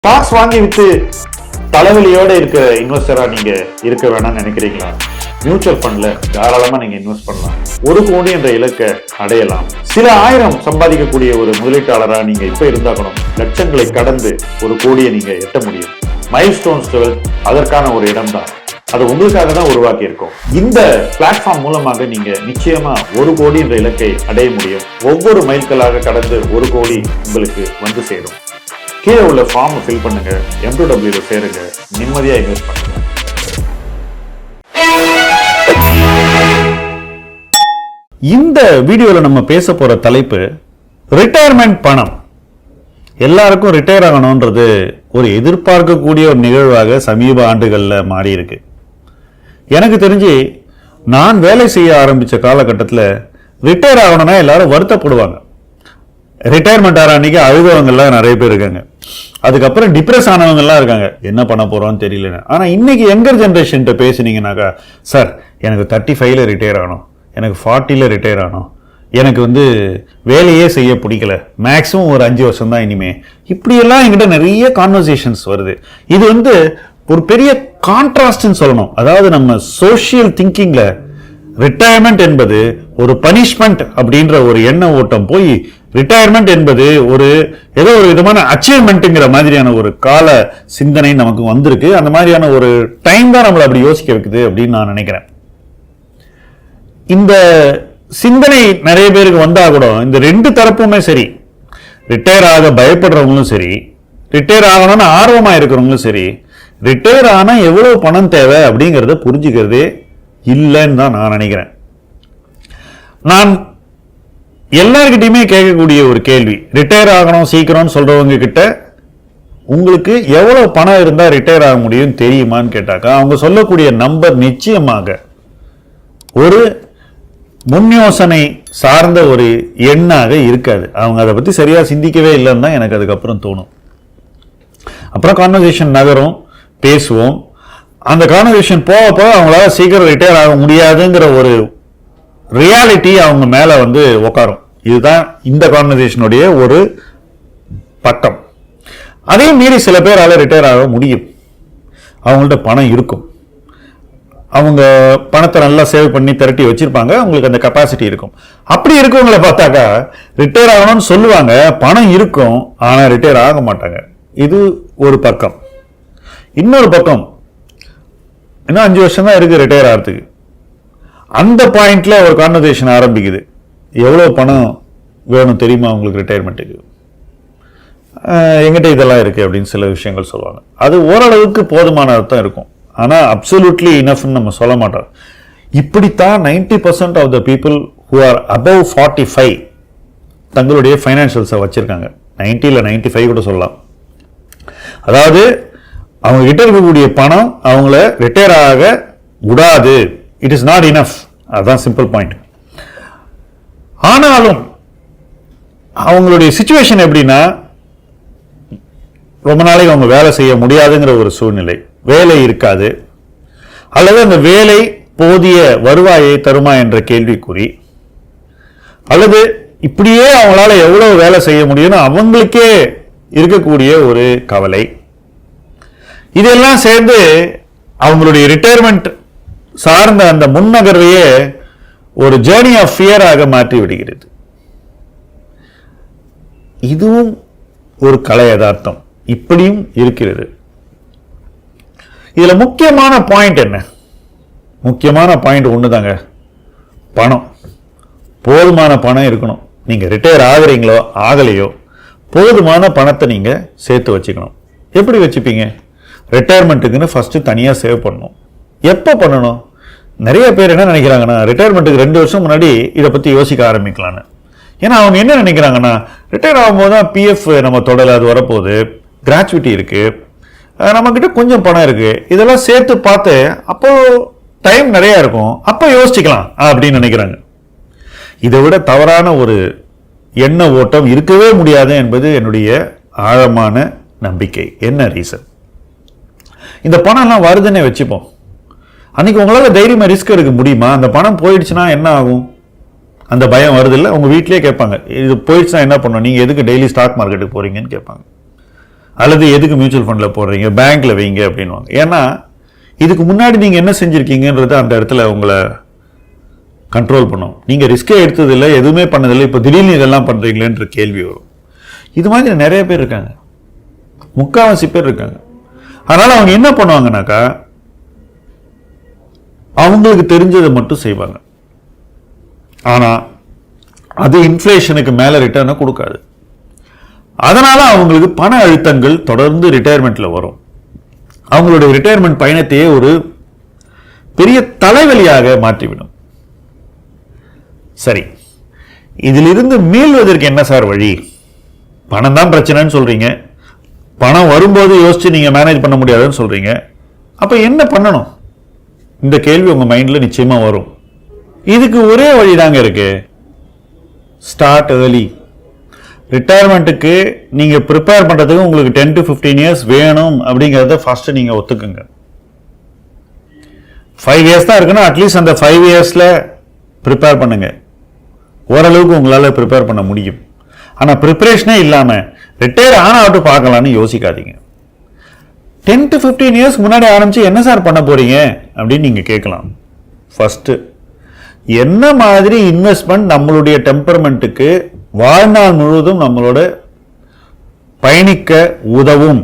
Stocks வாங்கி with தலைவலியோட இருக்கிற இன்வெஸ்டரா நீங்க இருக்க வேணாம்னு நினைக்கிறீங்களா? மியூச்சுவல் ஃபண்ட்ல தாராளமா நீங்க இன்வெஸ்ட் பண்ணலாம். 1 கோடி என்ற இலக்கை அடையலாம். சில ஆயிரம் சம்பாதிக்கக்கூடிய ஒரு முதலீட்டாளரா நீங்க இப்ப இருந்தாக்கணும் லட்சங்களை கடந்து 1 கோடியை நீங்க எட்ட முடியும். மைல்ஸ்டோன்ஸ் 12 அதற்கான ஒரு இடம் தான். அது உங்களுக்காக தான் உருவாக்கி இருக்கும். இந்த பிளாட்ஃபார்ம் மூலமாக நீங்க நிச்சயமா 1 கோடி என்ற இலக்கை அடைய முடியும். ஒவ்வொரு மைல்களாக கடந்து 1 கோடி உங்களுக்கு வந்து சேரும். கீழே உள்ள ஃபார்ம் ஃபில் பண்ணுங்க, M2W சேருங்க, நிம்மதியா இன்வெஸ்ட் பண்ணுங்க. இந்த வீடியோல நம்ம பேச போற தலைப்பு ரிட்டையர்மெண்ட் பணம். எல்லாருக்கும் ரிட்டையர் ஆகணும்ன்றது ஒரு எதிர்பார்க்கக்கூடிய ஒரு நிகழ்வாக சமீப ஆண்டுகள்ல மாறி இருக்கு. எனக்கு தெரிஞ்சு நான் வேலை செய்ய ஆரம்பிச்ச காலகட்டத்தில் ரிட்டையர் ஆகணும்னா எல்லாரும் வருத்தப்படுவாங்க. ரிட்டையர்மெண்ட் ஆகிற அன்னைக்கு அழுகவங்கெல்லாம் நிறைய பேர் இருக்காங்க. அதுக்கப்புறம் டிப்ரெஸ் ஆனவங்கெல்லாம் இருக்காங்க, என்ன பண்ண போறோம்னு தெரியல. ஆனா இன்னைக்கு யங்கர் ஜென்ரேஷன் பேசினீங்கன்னாக்கா, சார் எனக்கு 35ல ரிட்டையர் ஆகணும், எனக்கு 40ல ரிட்டையர் ஆகணும், எனக்கு வேலையே செய்ய பிடிக்கல, மேக்ஸிமம் ஒரு 5 வருஷம் தான் இனிமே, இப்படியெல்லாம் என்கிட்ட நிறைய கான்வர்சேஷன்ஸ் வருது. இது ஒரு பெரிய கான்ட்ராஸ்ட்னு சொல்லணும். அதாவது நம்ம சோஷியல் திங்கிங்ல ரிட்டையர்மெண்ட் என்பது ஒரு பனிஷ்மெண்ட் அப்படின்ற ஒரு எண்ண ஓட்டம் போய் ரிட்டையர்மெண்ட் என்பது ஏதோ ஒரு விதமான அச்சீவ்மெண்ட்ங்கிற மாதிரியான ஒரு கால சிந்தனை நமக்கு வந்திருக்கு. அந்த மாதிரியான ஒரு டைம் தான் நம்மளை அப்படி யோசிக்க வைக்குது அப்படின்னு நான் நினைக்கிறேன். இந்த சிந்தனை நிறைய பேருக்கு வந்தா கூட இந்த 2 தரப்புமே சரி, ரிட்டையர் ஆக பயப்படுறவங்களும் சரி, ரிட்டையர் ஆகணும்னு ஆர்வமா இருக்கிறவங்களும் சரி, ரிட்டையர் ஆனா எவ்வளவு பணம் தேவை அப்படிங்கறத புரிஞ்சுக்கிறதே இல்லைன்னு தான் நான் நினைக்கிறேன். நான் எல்லார்கிட்டையுமே கேட்கக்கூடிய ஒரு கேள்வி, ரிட்டையர் ஆகணும் சீக்கிரம்னு சொல்றவங்க கிட்ட உங்களுக்கு எவ்வளவு பணம் இருந்தா ரிட்டையர் ஆக முடியும் தெரியுமான்னு கேட்டாக்கா, அவங்க சொல்லக்கூடிய நம்பர் நிச்சயமாக ஒரு முன் யோசனை சார்ந்த ஒரு எண்ணாக இருக்காது. அவங்க அதை பத்தி சரியா சிந்திக்கவே இல்லைன்னு தான் எனக்கு அதுக்கப்புறம் தோணும். அப்புறம் கான்வர்சேஷன் நகரும், பேசுவோம். அந்த கான்வர்சேஷன் போக போக அவங்களால சீக்கிரம் ரிட்டையர் ஆக முடியாதுங்கிற ஒரு ரியாலிட்டி அவங்க மேல உட்காரும். இதுதான் இந்த கான்வர்சேஷனுடைய ஒரு பக்கம். அதே மீறி சில பேரால ரிட்டையர் ஆக முடியும். அவங்கள்ட்ட பணம் இருக்கும், அவங்க பணத்தை நல்லா சேவ் பண்ணி திரட்டி வச்சிருப்பாங்க, அவங்களுக்கு அந்த கெப்பாசிட்டி இருக்கும். அப்படி இருக்கவங்களை பார்த்தாக்கா ரிட்டையர் ஆகணும்னு சொல்லுவாங்க, பணம் இருக்கும், ஆனா ரிட்டையர் ஆக மாட்டாங்க. இது ஒரு பக்கம். இன்னொரு பக்கம், இன்னும் 5 வருஷம் தான் இருக்கு ரிட்டையர் ஆகிறதுக்கு. அந்த பாயிண்ட்ல ஒரு கான்வர்சேஷன் ஆரம்பிக்குது. எவ்வளவு பணம் வேணும் தெரியுமா உங்களுக்கு ரிட்டையர்மெண்ட்டுக்கு? எங்கிட்ட இதெல்லாம் இருக்கு அப்படின்னு சில விஷயங்கள் சொல்லுவாங்க. அது ஓரளவுக்கு போதுமான அர்த்தம் இருக்கும், ஆனா அப்சல்யூட்லி இனஃப்னு நம்ம சொல்ல மாட்டோம். இப்படித்தான் 90% of the people who are above 45 தங்களுடைய ஃபைனான்சியல்ஸை வச்சிருக்காங்க. 90ல 95 கூட சொல்லலாம். அதாவது அவங்க கிட்ட இருக்கக்கூடிய பணம் அவங்கள ரிட்டையர் ஆக விடாது. It is not enough. அதுதான் சிம்பிள் பாயிண்ட். ஆனாலும் அவங்களுடைய சிச்சுவேஷன் எப்படின்னா, ரொம்ப நாளைக்கு அவங்க வேலை செய்ய முடியாதுங்கிற ஒரு சூழ்நிலை, வேலை இருக்காது, அல்லது அந்த வேலை போதிய வருவாயை தருமா என்ற கேள்விக்குறி, அல்லது இப்படியே அவங்களால எவ்வளவு வேலை செய்ய முடியும்னு அவங்களுக்கே இருக்கக்கூடிய ஒரு கவலை, இதெல்லாம் சேர்ந்து அவங்களுடைய ரிட்டையர்மெண்ட் சார்ந்த அந்த முன்னகர்வையே ஒரு ஜேர்னி ஆஃப் ஃபியராக மாற்றி விடுகிறது. இதுவும் ஒரு கலை யதார்த்தம், இப்படியும் இருக்கிறது. இதுல முக்கியமான பாயிண்ட் என்ன? முக்கியமான பாயிண்ட் ஒண்ணுதாங்க, பணம். போதுமான பணம் இருக்கணும். நீங்க ரிட்டையர் ஆகுறீங்களோ ஆகலையோ போதுமான பணத்தை நீங்க சேர்த்து வச்சுக்கணும். எப்படி வச்சுப்பீங்க? ரிட்டையர்மெண்ட்டுக்குன்னு ஃபர்ஸ்ட் தனியா சேவ் பண்ணணும். எப்போ பண்ணணும்? நிறைய பேர் என்ன நினைக்கிறாங்கன்னா, ரிட்டையர்மெண்ட்டுக்கு 2 வருஷம் முன்னாடி இதை பத்தி யோசிக்க ஆரம்பிக்கலான்னு. ஏன்னா அவங்க என்ன நினைக்கிறாங்கன்னா, ரிட்டையர் ஆகும்போது தான் பிஎஃப் நம்ம தொடல, அது வரப்போகுது, கிராச்சுவிட்டி இருக்கு, நம்ம கிட்ட கொஞ்சம் பணம் இருக்கு, இதெல்லாம் சேர்த்து பார்த்து அப்போ டைம் நிறைய இருக்கும், அப்போ யோசிச்சுக்கலாம் அப்படின்னு நினைக்கிறாங்க. இதை விட தவறான ஒரு எண்ண ஓட்டம் இருக்கவே முடியாது என்பது என்னுடைய ஆழமான நம்பிக்கை. என்ன ரீசன்? இந்த பணம் எல்லாம் வருதுன்னே வச்சுப்போம். அன்னைக்கு உங்களால தைரியமா ரிஸ்க் எடுக்க முடியுமா? அந்த பணம் போயிடுச்சுன்னா என்ன ஆகும்? அந்த பயம் வருது இல்லை? உங்க வீட்லயே கேட்பாங்க, இது போயிடுச்சுன்னா என்ன பண்ணும், நீங்க எதுக்கு டெய்லி ஸ்டாக் மார்க்கெட்டுக்கு போறீங்கன்னு கேட்பாங்க. அல்லது எதுக்கு மியூச்சுவல் ஃபண்டில் போடுறீங்க, பேங்க்ல வைங்க அப்படின்வாங்க. ஏன்னா இதுக்கு முன்னாடி நீங்கள் என்ன செஞ்சுருக்கீங்கன்றது அந்த இடத்துல உங்களை கண்ட்ரோல் பண்ணும். நீங்கள் ரிஸ்கே எடுத்ததில்லை, எதுவுமே பண்ணதில்லை, இப்போ திடீர்னு இதெல்லாம் பண்ணுறீங்களேன்ற கேள்வி வரும். இது மாதிரி நிறைய பேர் இருக்காங்க, முக்காவாசி பேர் இருக்காங்க. அதனால் அவங்க என்ன பண்ணுவாங்கனாக்கா அவங்களுக்கு தெரிஞ்சதை மட்டும் செய்வாங்க. ஆனால் அது இன்ஃப்ளேஷனுக்கு மேலே ரிட்டர்னை கொடுக்காது. அதனால அவங்களுக்கு பண அழுத்தங்கள் தொடர்ந்து ரிட்டையர்மெண்ட்ல வரும். அவங்களுடைய ரிட்டையர்மெண்ட் பயணத்தையே ஒரு பெரிய தலைவலியாக மாற்றிவிடும். சரி, இதிலிருந்து மீள்வதற்கு என்ன சார் வழி? பணம் தான் பிரச்சனைன்னு சொல்றீங்க, பணம் வரும்போது யோசிச்சு நீங்க மேனேஜ் பண்ண முடியாதுன்னு சொல்றீங்க. அப்ப என்ன பண்ணணும்? இந்த கேள்வி உங்க மைண்ட்ல நிச்சயமா வரும். இதுக்கு ஒரே வழிதாங்க இருக்கு, ஸ்டார்ட் ஏர்லி. ரிட்டையர்மெண்ட்டுக்கு நீங்க ப்ரிப்பேர் பண்றதுக்கு உங்களுக்கு 10 to 15 இயர்ஸ் வேணும் அப்படிங்கிறத ஃபர்ஸ்ட் நீங்க ஒத்துக்குங்க. 5 இயர்ஸ் தான் இருக்குன்னா அட்லீஸ்ட் அந்த 5 இயர்ஸ்ல ப்ரிப்பேர் பண்ணுங்க. ஓரளவுக்கு உங்களால ப்ரிப்பேர் பண்ண முடியும். ஆனா ப்ரிப்பரேஷனே இல்லாம ரிட்டையர் ஆனாட்டு பார்க்கலான்னு யோசிக்காதீங்க. 10 to 15 இயர்ஸ் முன்னாடி ஆரம்பிச்சு என்ன சார் பண்ண போறீங்க அப்படின்னு நீங்க கேட்கலாம். ஃபர்ஸ்ட், என்ன மாதிரி இன்வெஸ்ட்மெண்ட் நம்மளுடைய டெம்பர்மெண்ட்டுக்கு வாழ்நாள் முழுவதும் நம்மளோட பயணிக்க உதவும்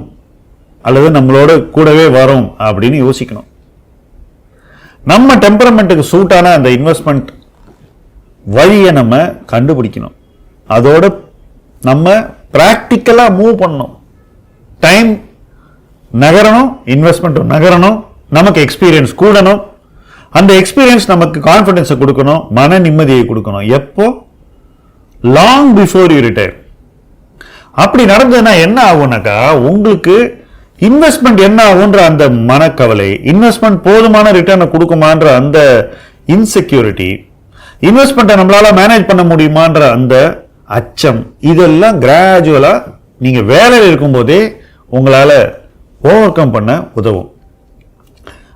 அல்லது நம்மளோட கூடவே வரும் அப்படின்னு யோசிக்கணும். நம்ம டெம்பரமெண்ட்டுக்கு சூட்டான அந்த இன்வெஸ்ட்மெண்ட் வழியை நம்ம கண்டுபிடிக்கணும். அதோட நம்ம பிராக்டிக்கலா மூவ் பண்ணணும். டைம் நகரணும், இன்வெஸ்ட்மெண்ட் நகரணும், நமக்கு எக்ஸ்பீரியன்ஸ் கூடணும். அந்த எக்ஸ்பீரியன்ஸ் நமக்கு கான்ஃபிடன்ஸை கொடுக்கணும், மன நிம்மதியை கொடுக்கணும். எப்போ? Long before you retire. அப்படி நடந்ததுன்னா என்ன ஆகும்னாக்கா உங்களுக்கு இன்வெஸ்ட்மெண்ட் என்ன ஆகுன்ற அந்த மனக்கவலை, இன்வெஸ்ட்மெண்ட் போதுமான ரிட்டர்னை கொடுக்குமான்ற அந்த இன்செக்யூரிட்டி, இன்வெஸ்ட்மெண்ட்டை நம்மளால மேனேஜ் பண்ண முடியுமான்ற அந்த அச்சம், இதெல்லாம் கிராஜுவலா நீங்க வேலையில் இருக்கும்போதே உங்களால ஓவர் கம் பண்ண உதவும்.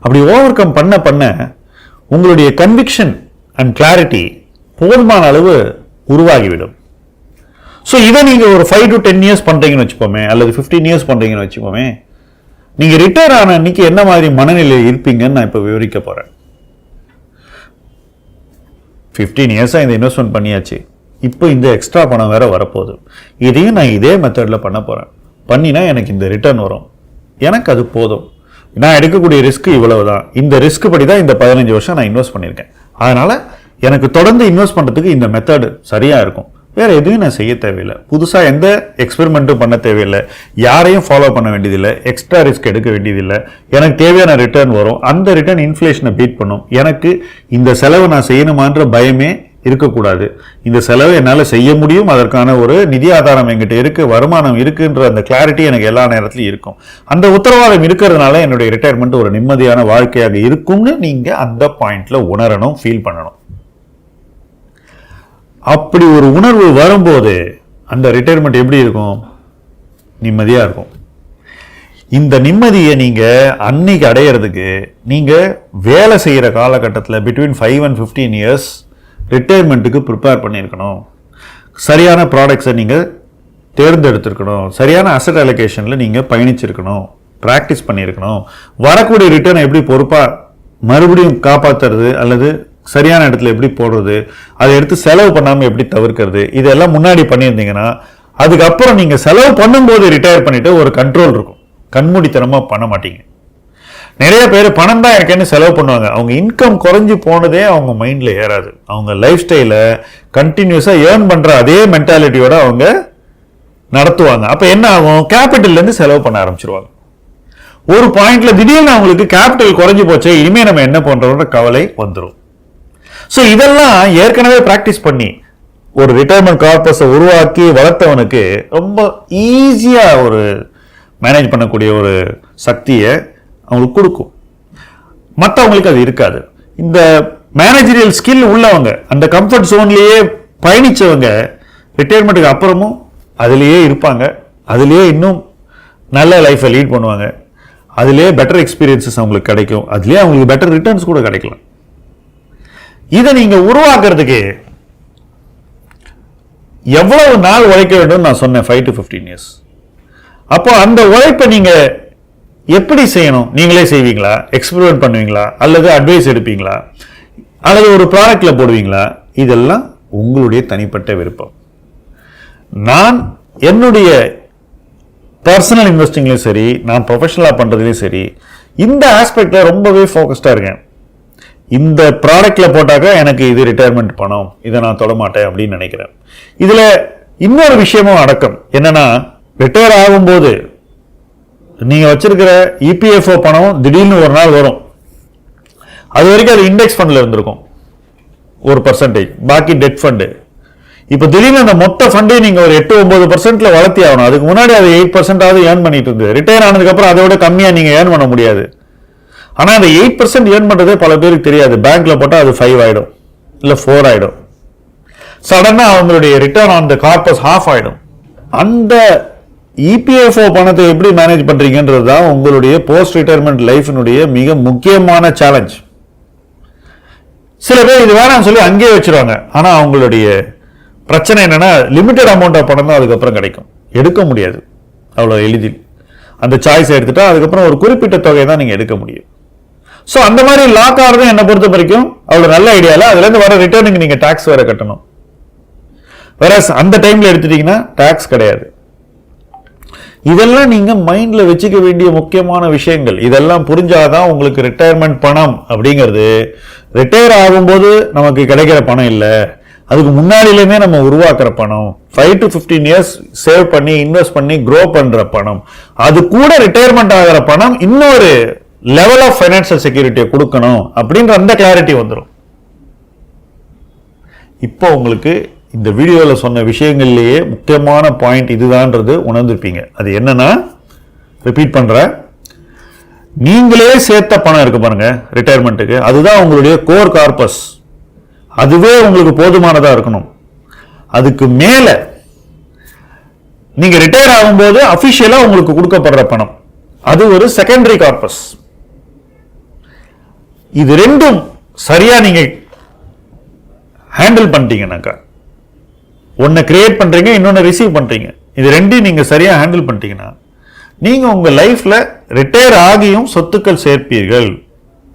அப்படி ஓவர் கம் பண்ண பண்ண உங்களுடைய கன்விக்ஷன் அண்ட் கிளாரிட்டி போதுமான அளவு உருவாகிவிடும். ஸோ இதை நீங்க ஒரு 5 to 10 இயர்ஸ் பண்றீங்கன்னு வச்சுப்போமே, அல்லது 15 இயர்ஸ் பண்றீங்கன்னு வச்சுப்போமே, நீங்க ரிட்டையர் ஆன அன்னைக்கு என்ன மாதிரி மனநிலையில் இருப்பீங்கன்னு நான் இப்போ விவரிக்க போறேன். 15 இயர்ஸா இந்த இன்வெஸ்ட்மெண்ட் பண்ணியாச்சு, இப்போ இந்த எக்ஸ்ட்ரா பணம் வேற வரப்போகுது, இதையும் நான் இதே மெத்தட்ல பண்ண போறேன். பண்ணினா எனக்கு இந்த ரிட்டர்ன் வரும், எனக்கு அது போதும், நான் எடுக்கக்கூடிய ரிஸ்க் இவ்வளவுதான், இந்த ரிஸ்க் படி தான் இந்த 15 வருஷம் நான் இன்வெஸ்ட் பண்ணியிருக்கேன், அதனால எனக்கு தொடர்ந்து இன்வெஸ்ட் பண்றதுக்கு இந்த மெத்தட் சரியா இருக்கும், வேற எதுவும் நான் செய்ய தேவையில்லை, புதுசா எந்த எக்ஸ்பெரிமெண்ட்டும் பண்ண தேவையில்லை, யாரையும் ஃபாலோ பண்ண வேண்டியதில்லை, எக்ஸ்ட்ரா ரிஸ்க் எடுக்க வேண்டியதில்லை, எனக்கு தேவையான ரிட்டர்ன் வரும், அந்த ரிட்டர்ன் இன்ஃப்ளேஷனை பீட் பண்ணும், எனக்கு இந்த செலவை நான் செய்யணுமான்ற பயமே இருக்கக்கூடாது, இந்த செலவை என்னால் செய்ய முடியும், அதற்கான ஒரு நிதி ஆதாரம் என்கிட்ட இருக்கு, வருமானம் இருக்குன்ற அந்த கிளாரிட்டி எனக்கு எல்லா நேரத்திலும் இருக்கும். அந்த உத்தரவாதம் இருக்கிறதுனால என்னுடைய ரிட்டையர்மெண்ட் ஒரு நிம்மதியான வாழ்க்கையாக இருக்கும்னு நீங்க அந்த பாயிண்ட்ல உணரணும், ஃபீல் பண்ணணும். அப்படி ஒரு உணர்வு வரும்போது அந்த ரிட்டையர்மெண்ட் எப்படி இருக்கும்? நிம்மதியா இருக்கும். இந்த நிம்மதியை நீங்க அன்னைக்கு அடையிறதுக்கு நீங்க வேலை செய்யற காலகட்டத்தில் பிட்வீன் 5 and 15 இயர்ஸ் ரிட்டையர்மெண்ட்டுக்கு ப்ரிப்பேர் பண்ணியிருக்கணும், சரியான ப்ராடக்ட்ஸை நீங்கள் தேர்ந்தெடுத்திருக்கணும், சரியான அசட் அலோகேஷனில் நீங்கள் பயணிச்சிருக்கணும், ப்ராக்டிஸ் பண்ணியிருக்கணும், வரக்கூடிய ரிட்டர்னை எப்படி பொறுப்பாக மறுபடியும் காப்பாற்றுறது அல்லது சரியான இடத்துல எப்படி போடுறது, அதை எடுத்து செலவு பண்ணாமல் எப்படி தவிர்க்கிறது, இதெல்லாம் முன்னாடி பண்ணியிருந்தீங்கன்னா அதுக்கப்புறம் நீங்கள் செலவு பண்ணும்போது ரிட்டையர் பண்ணிட்டு ஒரு கண்ட்ரோல் இருக்கும், கண்மூடித்தனமாக பண்ண மாட்டீங்க. நிறைய பேர் பணம் தான் இருக்கேன்னு செலவு பண்ணுவாங்க, அவங்க இன்கம் குறைஞ்சி போனதே அவங்க மைண்ட்ல ஏறாது, அவங்க லைஃப் ஸ்டைலை கண்டினியூஸா ஏர்ன் பண்ற அதே மென்டாலிட்டியோட அவங்க நடத்துவாங்க. அப்ப என்ன ஆகும்? கேபிட்டல்ல இருந்து செலவு பண்ண ஆரம்பிச்சிருவாங்க. ஒரு பாயிண்ட்ல திடீர்னு அவங்களுக்கு கேபிட்டல் குறைஞ்சு போச்சு, இனிமே நம்ம என்ன பண்றோம்ன்ற கவலை வந்துடும். ஸோ இதெல்லாம் ஏற்கனவே பிராக்டிஸ் பண்ணி ஒரு ரிட்டையர்மெண்ட் கார்பஸை உருவாக்கி வளர்த்தவனுக்கு ரொம்ப ஈஸியா ஒரு மேனேஜ் பண்ணக்கூடிய ஒரு சக்தியை அவங்களுக்கு கொடுக்கும், மற்றவங்களுக்கு அது இருக்காது. இந்த மேனேஜரியல் ஸ்கில் உள்ளவங்க, அந்த கம்ஃபர்ட் ஜோன்லேயே பயணிச்சவங்க ரிட்டையர்மெண்ட்டுக்கு அப்புறமும் அதுலேயே இருப்பாங்க, அதுலேயே இன்னும் நல்ல லைஃப்பை லீட் பண்ணுவாங்க, அதுலேயே பெட்டர் எக்ஸ்பீரியன்சஸ் அவங்களுக்கு கிடைக்கும், அதுலேயே அவங்களுக்கு பெட்டர் ரிட்டர்ன்ஸ் கூட கிடைக்கலாம். இதை நீங்க உருவாக்குறதுக்கு எவ்வளவு நாள் உழைக்க வேண்டும் நான் சொன்னேன், 5 to 15 இயர்ஸ். அப்போ அந்த உழைப்பை நீங்க எப்படி செய்யணும்? நீங்களே செய்வீங்களா, எக்ஸ்பெரிமெண்ட் பண்ணுவீங்களா, அல்லது அட்வைஸ் எடுப்பீங்களா, அல்லது ஒரு ப்ராடக்ட்ல போடுவீங்களா? இதெல்லாம் உங்களுடைய தனிப்பட்ட விருப்பம். நான் என்னுடைய பர்சனல் இன்வெஸ்டிங்லையும் சரி, நான் ப்ரொஃபஷனலாக பண்றதுலையும் சரி, இந்த ஆஸ்பெக்ட்ல ரொம்பவே ஃபோக்கஸ்டா இருக்கேன். இந்த ப்ராடக்ட்ல போட்டாக்கா எனக்கு இது ரிட்டையர்மெண்ட் பணம், இதை நான் தொடமாட்டேன் அப்படின்னு நினைக்கிறேன். இதுல இன்னொரு விஷயமும் அடக்கம். என்னன்னா, ரிட்டையர் ஆகும்போது நீங்க வச்சிருக்கிற இபிஎஃப்ஓ பணம் திடீர்னு ஒரு நாள் வரும். அது வரைக்கும் அது இண்டெக்ஸ் ஃபண்ட்ல இருந்திருக்கும் 1%, பாக்கி டெட் ஃபண்டு. இப்ப திடீர்னு அந்த மொத்த ஃபண்டையும் நீங்க ஒரு 8-9% வளர்த்தி ஆகணும். அதுக்கு முன்னாடி அது 8% ஏர்ன் பண்ணிட்டு இருந்தது. ரிட்டையர் ஆனதுக்கு அப்புறம் அதை விட கம்மியா நீங்க ஏர்ன் பண்ண முடியாது. ஆனா அந்த 8% ஏர்ன் பண்றதே பல பேருக்கு தெரியாது. பேங்க்ல போட்டா அது 5 ஆயிடும், இல்ல 4 ஆயிடும். சடனா அவங்களுடைய return on the corpus half ஆயிடும். அந்த இபிஎஃப்ஓ பணத்தை எப்படி மேனேஜ் பண்றீங்கன்றது தான் உங்களுடைய போஸ்ட் ரிட்டையர்மெண்ட் லைஃபினுடைய மிக முக்கியமான சேலஞ்ச். சில பேர் இது வேணாம்னு சொல்லி அங்கேயே வச்சிருவாங்க. ஆனா அவங்களுடைய பிரச்சனை என்னன்னா, லிமிடெட் அமௌண்ட் ஆஃப் பணம் தான் அதுக்கப்புறம் கிடைக்கும், எடுக்க முடியாது அவ்வளவு எளிதில். அந்த சாய்ஸ் எடுத்துட்டா அதுக்கப்புறம் ஒரு குறிப்பிட்ட தொகையை தான் நீங்க எடுக்க முடியும். சோ அந்த மாதிரி லாக் ஆகிறது என்னை பொறுத்த வரைக்கும் அவ்வளவு நல்ல ஐடியால. அதுல இருந்து வர ரிட்டர்னுக்கு நீங்க டாக்ஸ் வேற கட்டணும். வேற அந்த டைம்ல எடுத்துட்டீங்கன்னா டாக்ஸ் கிடையாது. இதெல்லாம் நீங்க மைண்ட்ல வச்சுக்க வேண்டிய முக்கியமான விஷயங்கள். இதெல்லாம் புரிஞ்சாதான் உங்களுக்கு ரிட்டையர்மெண்ட் பணம் அப்படிங்கிறது ரிட்டையர் ஆகும்போது நமக்கு கிடைக்கிற பணம் இல்ல, அதுக்கு முன்னாடியிலுமே நம்ம உருவாக்குற பணம், 5 to 15 years சேவ் பண்ணி இன்வெஸ்ட் பண்ணி க்ரோ பண்ற பணம், அது கூட ரிட்டையர்மெண்ட் ஆகிற பணம் இன்னொரு லெவல் ஆஃப் ஃபைனான்சியல் செக்யூரிட்டியை கொடுக்கணும் அப்படின்ற அந்த கிளாரிட்டி வந்துடும். இப்போ உங்களுக்கு இந்த வீடியோவில் சொன்ன விஷயங்கள்லேயே முக்கியமான பாயிண்ட் இதுதான்றது உணர்ந்திருப்பீங்க. அது என்னன்னா, ரிப்பீட் பண்ற, நீங்களே சேர்த்த பணம் இருக்கு பாருங்க ரிட்டையர்மெண்ட்டுக்கு, அதுதான் உங்களுடைய கோர் கார்பஸ். அதுவே உங்களுக்கு போதுமானதா இருக்கணும். அதுக்கு மேல நீங்க ரிட்டையர் ஆகும்போது அபிஷியலா உங்களுக்கு கொடுக்கப்படுற பணம், அது ஒரு செகண்டரி கார்பஸ். இது ரெண்டும் சரியா நீங்க ஹேண்டில் பண்ணிட்டீங்கன்னாக்கா, ஒன்னை கிரியேட் பண்றீங்க, இன்னொன்னு ரிசீவ் பண்றீங்க, இது ரெண்டையும் நீங்க சரியா ஹேண்டில் பண்ணிட்டீங்கன்னா நீங்க உங்க லைஃப்ல ரிட்டையர் ஆகியும் சொத்துக்கள் சேர்ப்பீர்கள்.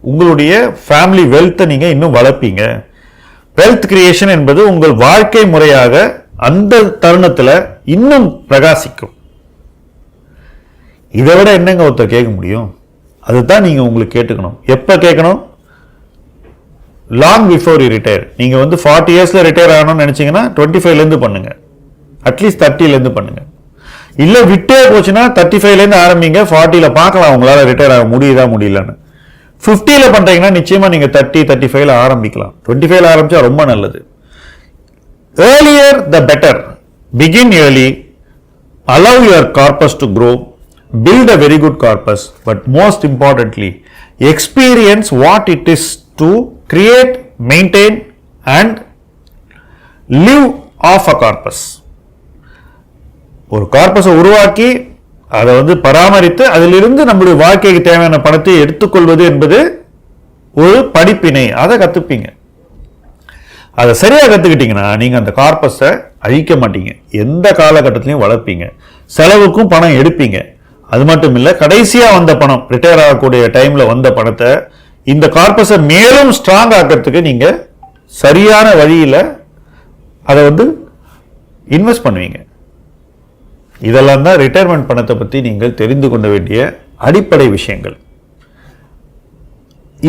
உங்களுடைய ஃபேமிலி வெல்த்தை நீங்க இன்னும் வளர்ப்பீங்க. வெல்த் கிரியேஷன் என்பது உங்கள் வாழ்க்கை முறையாக அந்த தருணத்துல இன்னும் பிரகாசிக்கும். இதை விட என்னங்க ஒருத்தர் கேட்க முடியும்? அதுதான் நீங்க உங்களுக்கு கேட்டுக்கணும். எப்ப கேட்கணும்? Long before you retire. நீங்க 40 இயர்ஸ்ல ரிட்டையர் ஆகணும்னு நினைச்சீங்கன்னா 25ல இருந்து பண்ணுங்க, அட்லீஸ்ட் 30ல இருந்து பண்ணுங்க. இல்ல விட்டே போச்சுன்னா 35ல இருந்து ஆரம்பிங்க. 40ல பார்க்கலாம் உங்களால ரிட்டையர் ஆக முடியுதா முடியலன்னு. 50ல பண்றீங்கன்னா நிச்சயமா நீங்க 30-35ல ஆரம்பிக்கலாம். 25ல ஆரம்பிச்சா ரொம்ப நல்லது. Earlier the better. Begin early. Allow your corpus to grow. Build a very good corpus. But most importantly, experience what it is to create, maintain and live off a corpus. ஒரு கார்பஸை உருவாக்கி அதை பராமரித்து அதிலிருந்து நம்முடைய வாழ்க்கைக்கு தேவையான பணத்தை எடுத்துக்கொள்வது என்பது ஒரு படிப்பினை. அதை கத்துப்பீங்க. அதை சரியா கத்துக்கிட்டீங்கன்னா நீங்க அந்த கார்பஸை அழிக்க மாட்டீங்க, எந்த காலகட்டத்திலையும் வளர்ப்பீங்க, செலவுக்கும் பணம் எடுப்பீங்க. அது மட்டும் இல்ல, கடைசியா வந்த பணம், ரிட்டையர் ஆகக்கூடிய டைம்ல வந்த பணத்தை இந்த கார்பஸை மேலும் ஸ்ட்ராங் ஆக்கிறதுக்கு நீங்க சரியான வழியில அதை இன்வெஸ்ட் பண்ணுவீங்க. இதெல்லாம் தான் ரிட்டையர்மெண்ட் பணத்தை பத்தி நீங்கள் தெரிந்து கொள்ள வேண்டிய அடிப்படை விஷயங்கள்.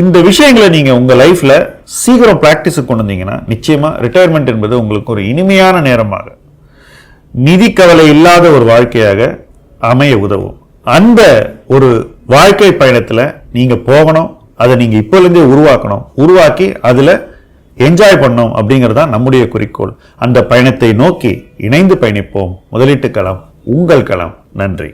இந்த விஷயங்களை நீங்க உங்க லைஃப்ல சீக்கிரம் பிராக்டிஸுக்கு கொண்டு வந்தீங்கன்னா நிச்சயமா ரிட்டையர்மெண்ட் என்பது உங்களுக்கு ஒரு இனிமையான நேரமாக, நிதி கவலை இல்லாத ஒரு வாழ்க்கையாக அமைய உதவும். அந்த ஒரு வாழ்க்கை பயணத்துல நீங்க போகணும். அதை நீங்க இப்போல இருந்தே உருவாக்கணும். உருவாக்கி அதுல என்ஜாய் பண்ணணும் அப்படிங்கிறதா நம்முடைய குறிக்கோள். அந்த பயணத்தை நோக்கி இணைந்து பயணிப்போம். முதலீட்டு களம் உங்கள் களம். நன்றி.